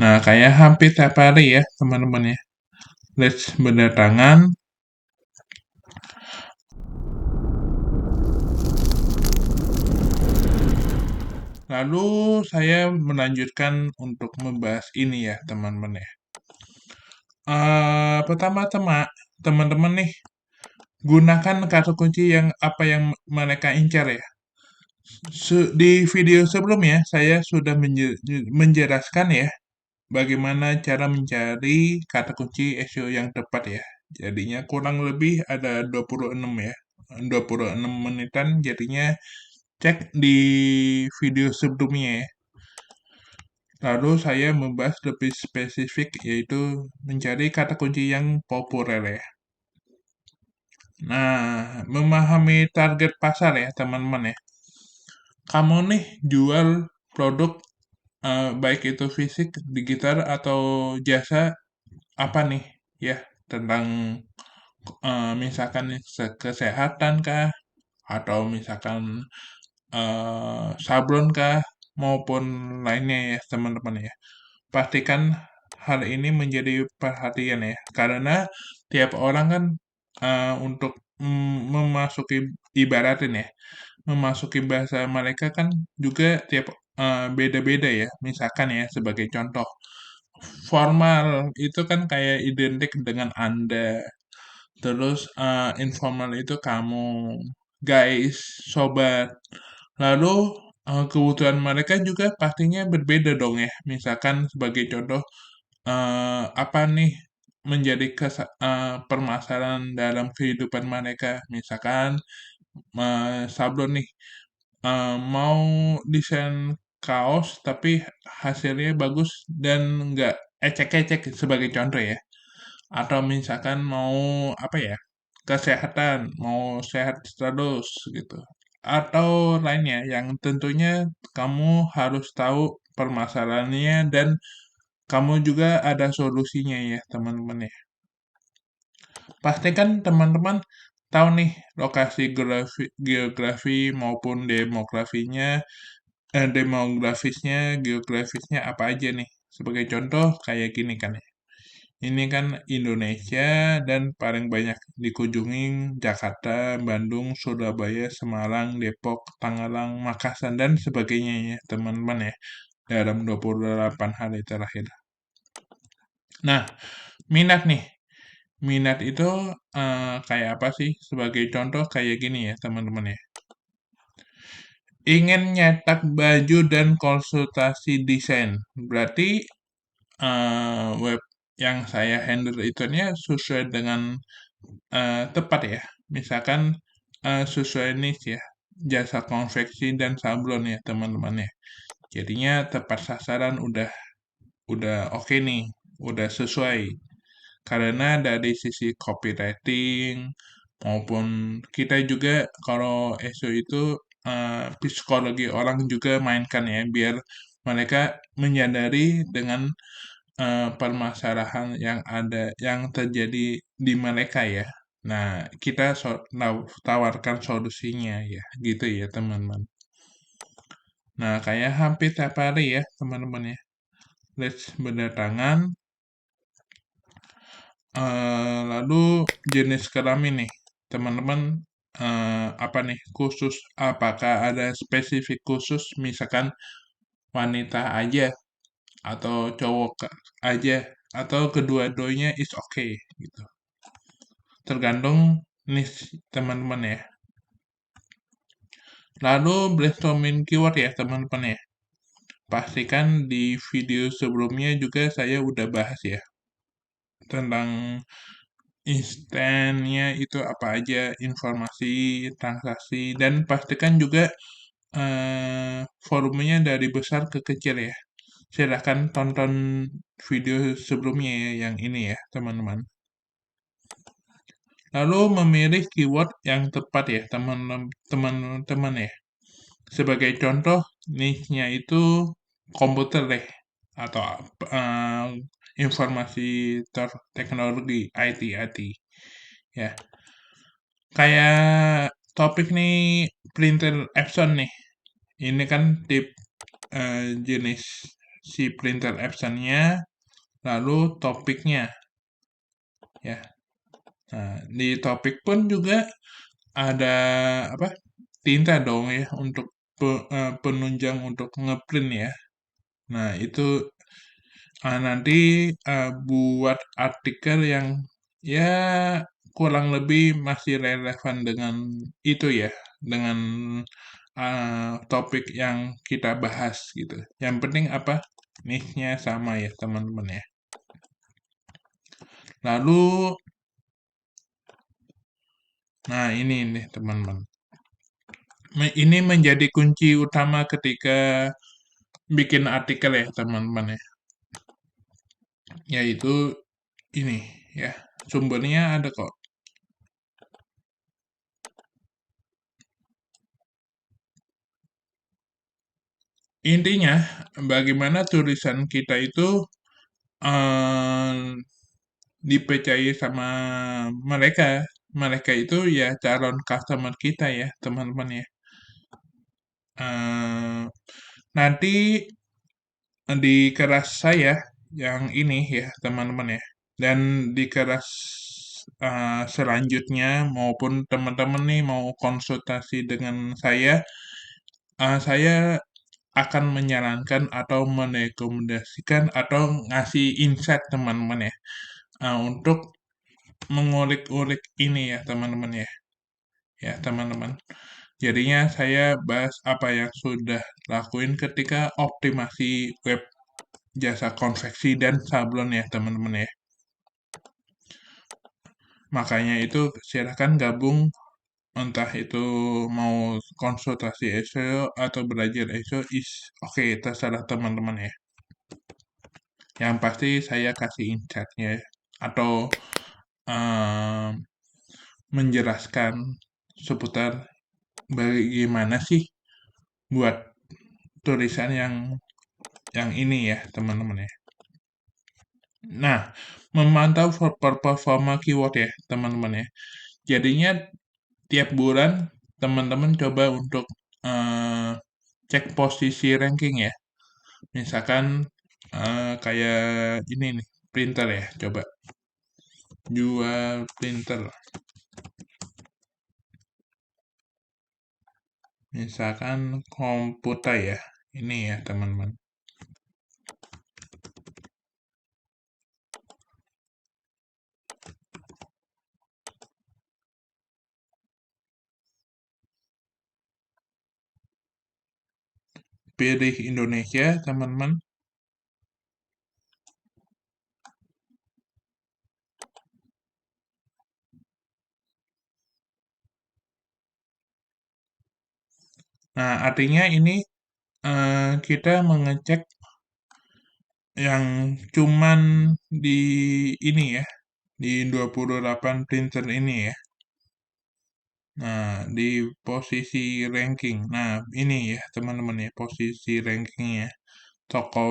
Nah, kayak hampir tiap hari ya, teman-teman ya. Let's berdatangan. Lalu saya melanjutkan untuk membahas ini ya, teman-teman ya. Pertama-tama, teman-teman nih, gunakan kata kunci yang apa yang mereka incar ya. Di video sebelumnya, saya sudah menjelaskan ya, bagaimana cara mencari kata kunci SEO yang tepat ya. Jadinya kurang lebih ada 26 ya. 26 menitan, jadinya cek di video sebelumnya ya. Lalu saya membahas lebih spesifik yaitu mencari kata kunci yang populer ya. Nah, memahami target pasar ya teman-teman ya. Kamu nih jual produk baik itu fisik, digital atau jasa apa nih ya tentang misalkan kesehatan kah atau misalkan sablon kah maupun lainnya ya teman-teman ya. Pastikan hal ini menjadi perhatian ya, karena tiap orang kan untuk memasuki ibaratin ya, memasuki bahasa mereka kan juga tiap beda-beda ya. Misalkan ya sebagai contoh, formal itu kan kayak identik dengan Anda, terus informal itu kamu, guys, sobat. Lalu kebutuhan mereka juga pastinya berbeda dong ya. Misalkan sebagai contoh, apa nih menjadi permasalahan dalam kehidupan mereka. Misalkan sablon nih, mau desain kaos tapi hasilnya bagus dan nggak ecek-ecek sebagai contoh ya. Atau misalkan mau apa ya, kesehatan, mau sehat terus gitu. Atau lainnya yang tentunya kamu harus tahu permasalahannya dan kamu juga ada solusinya ya teman-teman ya. Pastikan teman-teman tahu nih lokasi geografi maupun demografisnya, geografisnya apa aja nih. Sebagai contoh kayak gini kan ya. Ini kan Indonesia dan paling banyak dikunjungi Jakarta, Bandung, Surabaya, Semarang, Depok, Tangerang, Makassar, dan sebagainya ya teman-teman ya dalam 28 hari terakhir. Nah, minat nih. Minat itu kayak apa sih? Sebagai contoh kayak gini ya teman-teman ya. Ingin nyetak baju dan konsultasi desain. Berarti web yang saya handle itunya sesuai dengan tepat ya. Misalkan sesuai niche ya, jasa konveksi dan sablon ya teman-teman ya. Jadinya tepat sasaran udah oke nih, udah sesuai. Karena dari sisi copywriting maupun kita juga kalau SEO itu psikologi orang juga mainkan ya biar mereka menyadari dengan permasalahan yang ada yang terjadi di mereka ya. Nah, kita tawarkan solusinya ya, gitu ya teman-teman. Nah, kayak hampir tiap hari ya teman-teman ya. Let's berdatangan. Lalu jenis kelamin nih, teman-teman apa nih khusus? Apakah ada spesifik khusus, misalkan wanita aja atau cowok aja atau kedua-duanya is okay gitu. Tergantung niche teman-teman ya. Lalu brainstorming keyword ya teman-teman ya. Pastikan di video sebelumnya juga saya udah bahas ya tentang instannya itu apa aja, informasi, transaksi, dan pastikan juga volumenya dari besar ke kecil ya. Silahkan tonton video sebelumnya ya, yang ini ya, teman-teman. Lalu memilih keyword yang tepat ya, teman-teman ya. Sebagai contoh, niche-nya itu komputer deh, atau informasi teknologi, IT, ya. Kayak topik nih printer Epson nih. Ini kan jenis si printer Epson-nya, lalu topiknya, ya. Nah, di topik pun juga ada apa? Tinta dong ya untuk penunjang untuk ngeprint ya. Nah, itu nanti buat artikel yang ya kurang lebih masih relevan dengan itu ya, dengan topik yang kita bahas gitu. Yang penting apa? Niche-nya sama ya teman-teman ya. Lalu, nah ini nih teman-teman. Ini menjadi kunci utama ketika bikin artikel ya teman-teman ya. Yaitu ini ya, sumbernya ada kok. Intinya, bagaimana tulisan kita itu eh, dipercayai sama mereka. Mereka itu ya calon customer kita ya, teman-teman ya. Eh, nanti di kelas saya yang ini ya, teman-teman ya. Dan di kelas selanjutnya maupun teman-teman nih mau konsultasi dengan saya akan menyarankan atau merekomendasikan atau ngasih insight teman-teman ya, untuk mengulik-ulik ini ya teman-teman ya. Ya teman-teman. Jadinya saya bahas apa yang sudah lakuin ketika optimasi web jasa konveksi dan sablon ya teman-teman ya. Makanya itu silahkan gabung entah itu mau konsultasi SEO atau belajar SEO oke, terserah teman-teman ya. Yang pasti saya kasih insight-nya atau eee, menjelaskan seputar bagaimana sih buat tulisan yang ini ya, teman-teman ya. Nah, memantau performa keyword ya, teman-teman ya. Jadinya tiap bulan teman-teman coba untuk cek posisi ranking ya. Misalkan kayak ini nih, printer ya, coba jual printer. Misalkan komputer ya. Ini ya, teman-teman. Pilih Indonesia, teman-teman. Nah, artinya ini kita mengecek yang cuman di ini ya, di 28 printer ini ya. Nah, di posisi ranking. Nah, ini ya teman-teman ya, posisi rankingnya. Toko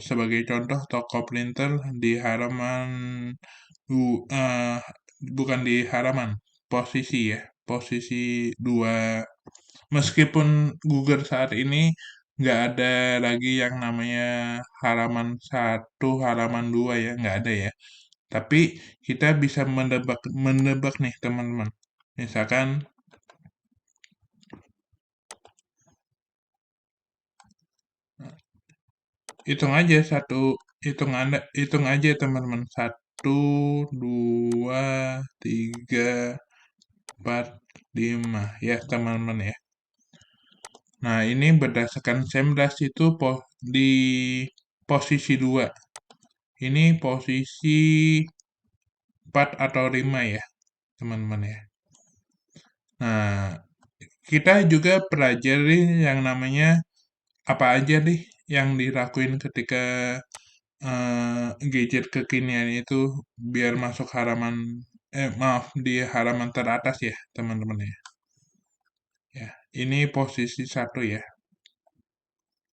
sebagai contoh, toko printer di halaman eh, bukan di halaman, posisi ya, posisi 2. Meskipun Google saat ini nggak ada lagi yang namanya halaman 1, halaman 2 ya, nggak ada ya. Tapi kita bisa menebak nih teman-teman. Misalkan hitung aja hitung aja teman-teman. 1, 2, 3, 4, 5 ya teman-teman ya. Nah, ini berdasarkan Semrush itu di posisi 2. Ini posisi 4 atau 5 ya, teman-teman ya. Nah, kita juga pelajari yang namanya apa aja nih yang dilakuin ketika gadget kekinian itu biar masuk maaf, di halaman teratas ya, teman-teman ya. Ya, ini posisi 1 ya.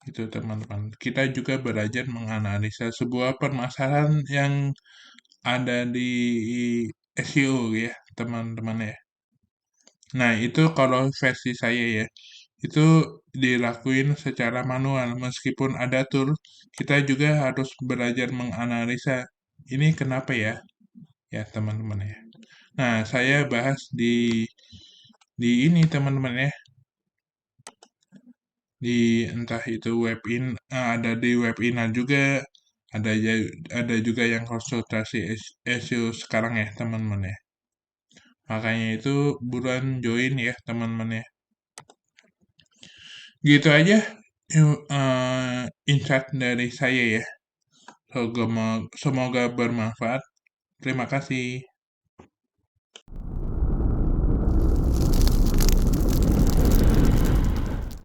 Itu teman-teman. Kita juga belajar menganalisa sebuah permasalahan yang ada di SEO ya, teman-teman ya. Nah, itu kalau versi saya ya. itu dilakuin secara manual. Meskipun ada tool, kita juga harus belajar menganalisa, ini kenapa ya? Ya, teman-teman ya. Nah, saya bahas di ini teman-teman ya, di entah itu ada di webinar juga, ada juga yang konsultasi SEO sekarang ya teman-teman ya. Makanya itu buruan join ya teman-teman ya. Gitu aja insight dari saya ya. Semoga bermanfaat. Terima kasih.